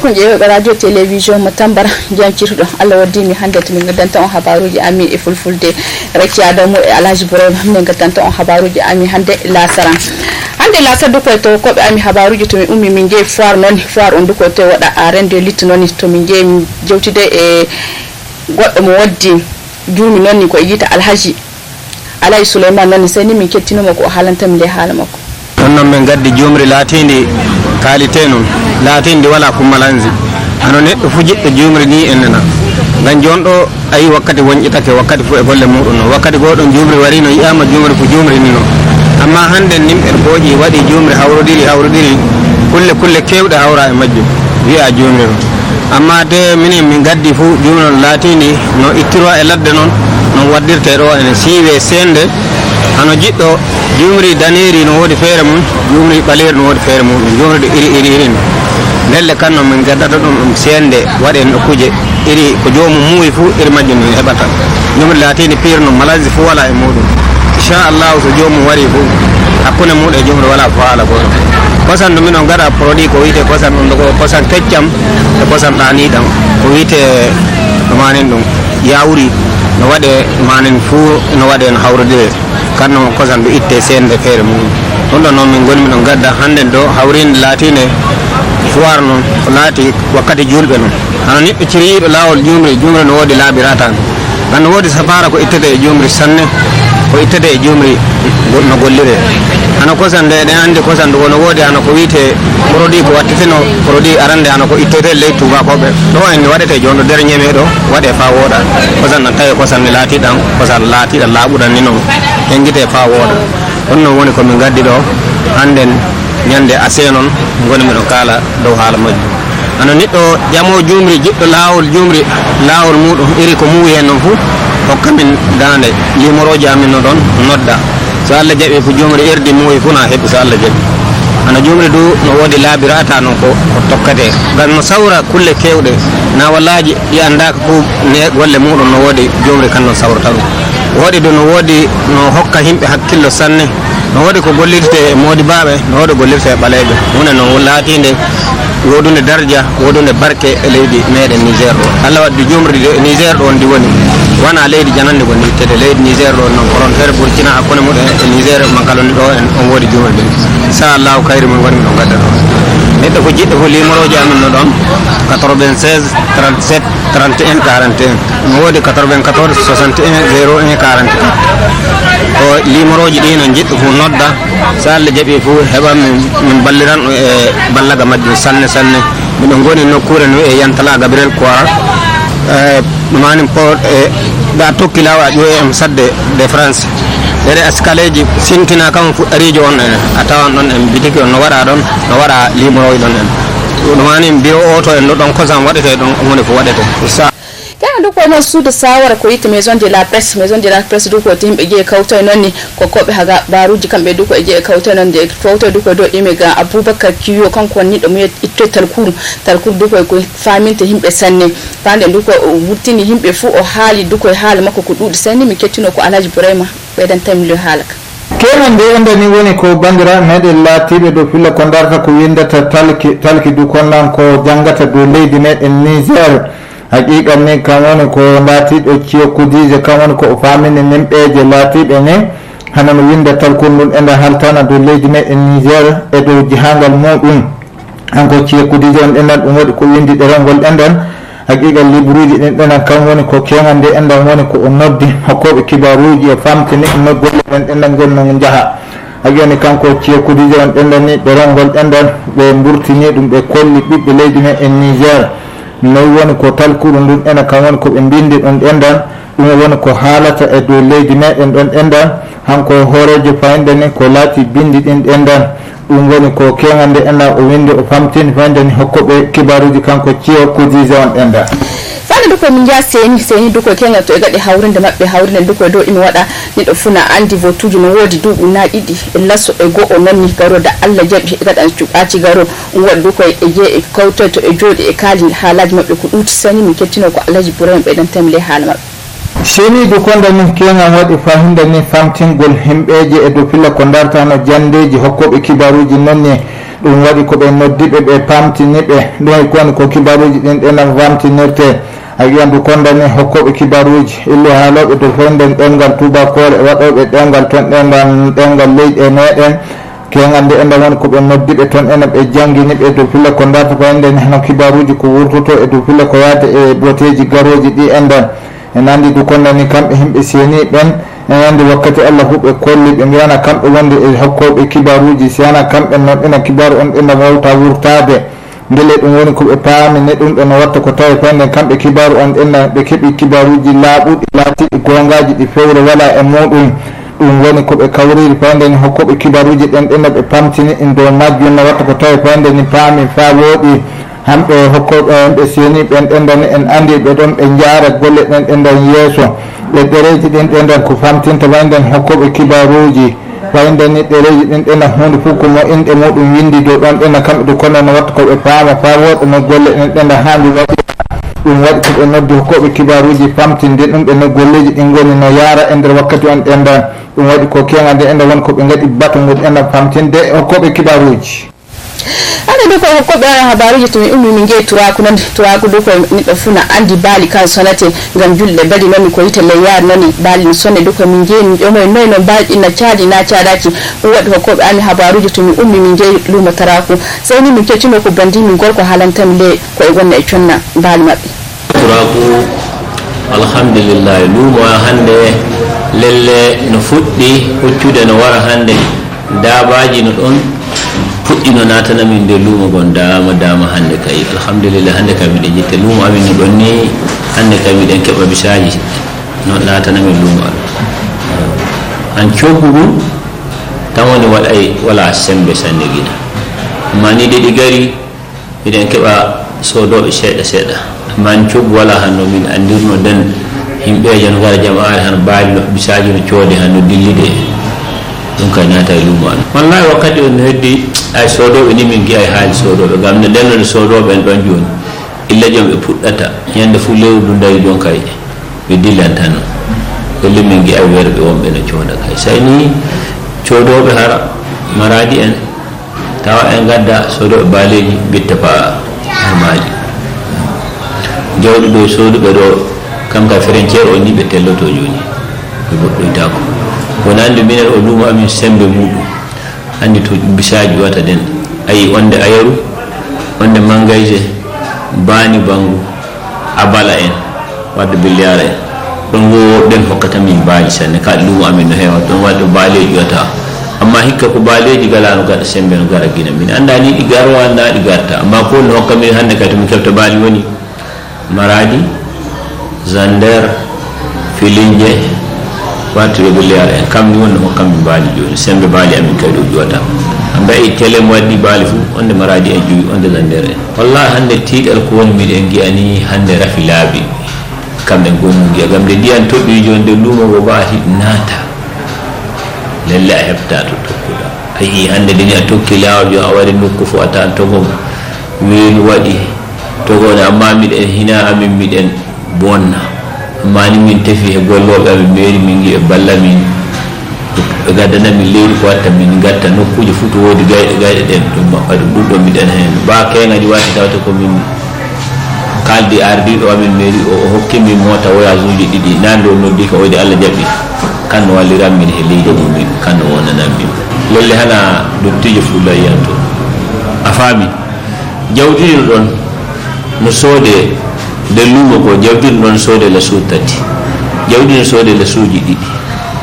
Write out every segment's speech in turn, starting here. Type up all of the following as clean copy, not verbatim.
alaikum je radio television matambara jancirdo Allah waddi mi hande to min gaddanta on habaruji ami e fulfulde rakiya da mu Alhaji Ibrahim min gaddanta on habaruji ami hande lasaran hande lasar do ko to ko be ami habaruji to mi ummi min je foire non foire on do ko to wada arende littu non to min je jewtide e goddo mo waddi jumi non ko yita Alhaji Sulaiman non sai ni min kettino mako halanta mi le halamako non men gaddi jumri latindi kalite non latindi wala kumalanzi ano neddo fujiddo jumri ni enna gan jondo ayi wakkati wonjitake wakkati fu e golle mudun wakkati godon jumri wari no yama jumri fu jumri ni no amma hande nimbe boji wadi jumri hawrudiri kulle kewde hawra e majjo wi'a jumri amma de min gaddi fu jumri latindi no ittiro e ladde non non waddirte do en siwe sende ano jiddo jumri daneri no wodi fere mun jumri baler no wodi fere mun jumri de iri nelle kanno min gaddata dum sende waden kuje iri ko jomu muwi fu iri majjum ni hebata jumri latini pirno malazi fu wala e mudum insha Allah so jomu wari fu hakune mude jumri wala faala go kosan dum non gada produit ko wite kosan on do kosan keccam e kosan dani dam ko wite manen dum yawri no wade manen fu no wade en hawrudire kanno kosan do itte sende fere mum non min gonmi non gadda hande do hawrin latine fuar non lati wakkati julbe non ana nibbe ciriido lawol jumri no wodi labirata dan wodi safara ko ittede e jumri sanne ko ittede e jumri no gollire ana kosan de ande kosan do no wodi ana ko wite produit ko wattino produit arande ana ko ittede ley tuba ko be do en wadete jondo der nyeme do wade fa woda kosan nan tawi kosan mi lati dan kosan lati da labudan ni non engite fa woda onno woni ko min gaddi do handen nyande asenon ngoni mi do kala dow hala majju ana niddo jamo jumri jiddo lawol mudum iri ko muwi en non fu hokkamin dande limoroji amin no don nodda so Allah jabe fu jumri erdi muwi fu na hebi so Allah jabe ana jumri du no wodi labirata non ko tokkate gan no sawra kulle kewde na wallaji di andaka fu ne golle mudum no wodi jumri kan no sawrata wodi do no wodi no hokka himbe hakkillo sanne no wodi ko gollirte modi baabe no wodi gollirte balejo wona no latinde wodunde darja wodunde barke e leydi meden Niger do Allah waddi jumri Niger do ndi woni wana leydi janande ko ni tede leydi Niger do non koron fer Burkina hakone mude e Niger makaloni do en on wodi jumri insha Allah kayri mon woni no gadda do neddo ko jiddo ko limoroji amin no don 96 37 31 41 no wodi 94 61 01 44 o limoroji di non jiddo fu nodda sa Allah jabi fu heba min balliran e ballaga majju sanne min ngoni nokkure no e yantala Gabriel Kouara manim po da tokkilawa jo em sadde de France dere askaleji sintina kam fu arijo on atawan don en bitiki on no wara limoroji don en manim bio auto en don kosan wadete don ngoni fu wadete kana duk wani su da sawara ko yita maison de la presse duk ko timbe je kauto nonni ko kobe haga baruji kambe duk ko je kauto non de foto duk do ime ga Abubakar Kiyo kan ko ni do mu itto talkur duk ko faminta himbe sanne pande duk ko wurtini himbe fu o haali duk ko haala makko ko dudi sanne mi kettino ko Alhaji Ibrahim bedan tamilo halaka kenan de ende ni woni ko bandira meden latibe do filla ko darta ko yindata talki du konnan ko jangata do leydi meden Niger haqiqa ne kamone ko latido ciyo kudije kamone ko famine nembeje latibe ne hanan winda talkundun enda haltana do leydi meden Niger e do jihangal modum anko ciyo kudije on endan dum wodi ko windi derongol endan haqiqa libruji den kamone ko kengande endan woni ko noddi hakkobe kibaruji e famtini noddol endan gonnon jaha agani kanko ciyo kudije on endan ni derongol endan be burtini dum be kolli bibbe leydi meden Niger no woni ko talkuru ndun ena kan ko be bindi don endan dum woni ko halata e do leydi meden don endan hanko horeje fayde ne ko lati bindi din endan dum woni ko kengande ena o windi o famtini fayde ne hokkobe kibaruji kanko ciyo kudije on enda fani duko min ja seni duko kenga to e gadi hawrinde mabbe hawrinde duko do imi wada ni do funa andi votuji no wodi dubu na didi lasso e go o nonni garo da Allah jabi e gadan cukaci garo wad duko e je e kauto to e jodi e kali halaji mabbe ko duti sani mi kettino ko Alhaji Ibrahim be dan tamle hala mabbe seni do konda min kenga wadi fahinde ni famtingol himbeje e do filla ko darta no jandeji hokkobe kibaruji nonne ɗum waɗi ko ɓe noddiɓe ɓe pamtiniɓe ɗum koni ko kibaruji ɗin ɗenam famtinirte a wiyan du kondani hokkoɓe kibaruji illu haaloɓe to foyden ɗemgal tubakore waɗoɓe ɗemgal ton ɗemgal leyɗe meɗen kegande enda woni ko ɓe noddiɓe toon ene ɓe jangginiɓe dow pilla ko darta ko enden no kibaruji ko wurtoto e dow pilla ko yaade e boteji garoji ɗi endan en andi du kondani kamɓe himɓe seeni ɓen en andi wakkati allah huɓe kolli ɓe mbiyana kamɓe wonde e hokkoɓe kibaruji siyana kamɓe noon ena kibaru on ɓenna wawta wurtade guele ɗum woni koɓe paamine ɗum ɗo no watta ko tawi payden kamɓe kibaru on ɓenna ɓe keeɓi kibaruji laaɓuɗi laatiɗi gongaji ɗi fewre wala e muɗum ɗum woni koɓe kawriri payden hokkoɓe kibaruji ɗen ɗenna ɓe pamtini in dow majjum no watta ko tawi payden ni paami fa wooɗi hamɓe hokkoɓe ɓe seeni ɓen ɗendani en andi ɓe ɗon ɓe jaara golle ɗen ɗendan yeeso ɓe ɗereji ɗin ɗendan ko famtinta wayden hokkoɓe kibaruji wayden ni ɗereji ɗin ɗenna hunde fof ko mo inɗe muɗum windi dow ɗon ɗenna kamɓe ɗo kono no watta koɓe paama fa wooɗa no golle ɗen ɗenna haandi waɗi ɗum waɗi ko ɓe noddi hokkoɓe kibaruji famtinde ɗum ɓe no golleji ɗin goni no yaara e nder wakkati on ɗendan ɗum waɗi ko kegande enda woni koɓe gaɗi batugol ɗenna famtinde hokkoɓe kibaruji ande ɗo ko hokkoɓe habaruji to mi ummi min jeeyi turaku noon turaku ɗo ko neɗɗo fuu na andi baali kan sonate ngam julɗe badi noon ko yite leyyar noon baali no sonne ɗo ko min jeeyi min ƴomoy noy noon baali ɗi na caadi na caadaki ɗum waɗi hokkoɓe ami habaruji to mi ummi min jeeyi luumo taraku sey ni min keccino ko bandi min gorko haalantami le koye gonna e conna baali maɓɓe turaku alhamdulillah luumo hande lelle no fuɗɗi hoccude no wara hande daabaji no ɗon puɗɗino natana min nde luumo gon dama hande kay alhamdulillah hande kay miɗen jette luumo amin no ɗon ni hande kay miɗen keɓa bisaji no natana min luumo an coggugol tan woni waɗay wala sembe sanne guina amma ni ɗe ɗi gari miɗen keɓa sodoɓe seeɗa seeɗa amma an coggu wala hanno min andirno den yimɓeje no gara jama'are han baali no bisaji no coode han no dillide ɗum kay naata e luumo amin wallahi wakkati on no heddi ay sodoɓe ni min giya e haali sodoɓe gam no ndennode sodoɓe en ɗon joni illa joom ɓe puɗɗata ñande fuu lewru dayi jon kay ɓe dillantan golli min giya e werɓe wonɓe no cooda kay say ni codoɓe hara maradi en tawa en gadda sodoɓe baaleji bitta pa armaji jawɗi ɗo soduɓe ɗo kam ka frontiére o ni ɓe telloto joni ɓe goɗɗoytako wona andi minen o luumo amin sembe muɗum andi to bisaji wata den ayi wonde ayaru wonde mangayje bani bangu abala en wadde billiyara en ɗon wo ɗen hokkata min baaji sanne kaɗa luumo amin no heewa ɗon wadde baaleji wata amma hikka ko baaleji gala no gaɗa sembe no gara guina min anda ni ɗi garwa na ɗi garta amma ko no hokka min hande kay to min kefta baali woni maradi zander filinje wartiɓe billiyara en kam ni wonno hokkam min baali joni sembe baali amin kay ɗo juwata anda e telem waddi baali fuu onde maradi e juwi onde zander en wallahi hande tiiɗal ko woni miɗen giya ni hande rafi laabi kamɓen gonmu giya gam nde ndiyan toɓɓi joni nde luumo ngo baati naata lelle a heɓta to tokkuɗa ayi hande ndeni a tokki lawol joni a wari nokku fo a taan togom weelu waɗi togone amma miɗen hina amin miɗen bonna amma ni min tefi e golloɓe amin mairie min gi e balla min ɓe gaddanamin leydi ko watta min gatta nokkuji fuu to woodi gayɗe ɗen ɗum maɓɓa ɗum ɗum ɗo miɗen hen ba kegaji watti tawta ko min kaldi ardiɗo amin mairie o hokkimi mota voyage uji ɗiɗi nande o noddi ka oyde Allah jaɓɓi kanno walliranmin e leydi mumin kanno wonananmin lelle hana dottijo fulayyanto a faami jawdiri ɗon no soode nde luumo ko jawdiri noon soode la suuji tati jawdiri no soode la suuji ɗiɗi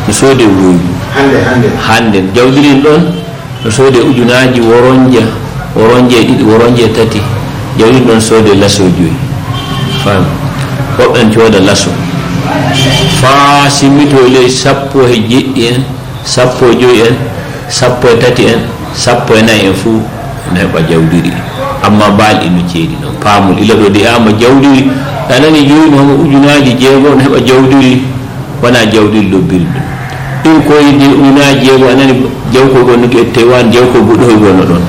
no soode woydu hande jawdiri ɗon no soode ujunaji woronje ɗiɗi woronje tati jawdiri ɗon soode laso joyi fam woɓɓen cooda laso faa simmito ley 10 e jeɗɗi en 10 e joyi en 10 e tati en 10 e nayi en fuu no heɓa jawdiri amma baali no ceedi noon paamol ila ɗo de ama jawdiri anani joni homo ujunaji jeegom ne heɓa jawdiri wona jawdiri lobbiri ɗum ɗum koyde ujunaji jeego anani jawkol gonno ƴette wan jawkol goɗɗoy gonno ɗon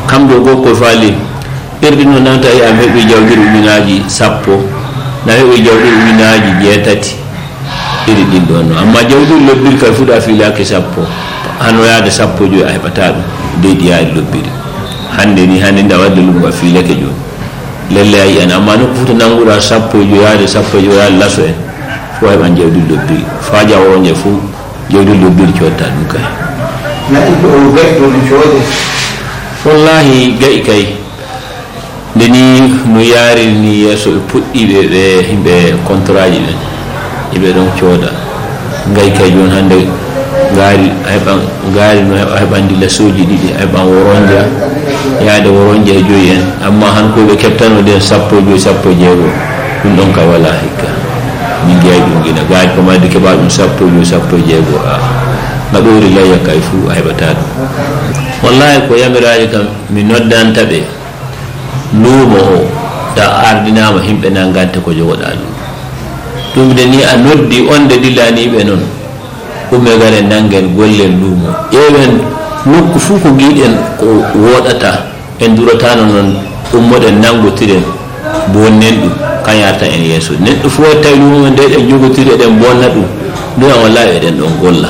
kam ɗo gokkoy faali ɓerɗi noon nanta am heɓi jawdiri ujunaji 10 na heɓi jawdiri ujunaji 7 iri ɗin ɗon no amma jawdiri lobbiri kay fuɗa filaki 10 hano yaade 10 joyi a heɓata ɗum deydi yaade lobbiri hande ni hande da wadde lumo ga fileke joni lelle ay en amma no futa nangura sappo jo yaade laso en fo ay ban jewdi lobbi fa jawo nje fu jewdi lobbi cotta dum kay na iko gai do ni jode wallahi gai kay deni no yari ni yeso puddi be himbe contrat ji ben ibe don coda gai kay jon hande gaari no heɓandi lesoji ɗiɗi heɓan woronja yaade woronja e joyi en amma han koɓe kettano den sappo jeego ɗum ɗon ka wala hikka min jeeyi ɗum gina gaari ko madde keɓa ɗum sappo jeego na ɓoyri layya kay fuu a heɓata ɗum wallahi ko yamiraji kam mi noddanta ɓe luumo o ta ardinama himɓe nangante ko jogoɗa ɗum de ni a noddi onde dillaniɓe noon ɗume gare nangen gollel luumo ƴeewen nokku fuu ko giiɗen ko woɗata en duratano noon ummoɗen nangotiren bonnen ɗum kan yarta en yeeso neɗɗo fo tawi luumo nde ɗen jogotiri eɗen bonna ɗum ɗum an wallahi eɗen ɗon golla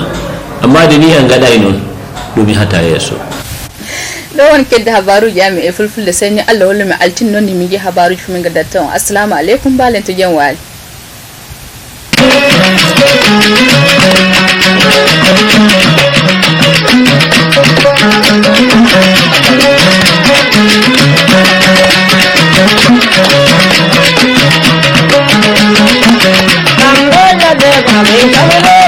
amma de ni en gaɗay noon ɗum yahata yeeso ɗo woni kedde habaruji amin e fulfulde seni allah hollumi altin noon ni min jii habaruji fomin gaddatta on assalamu aleykum mbalen to jam waali I'm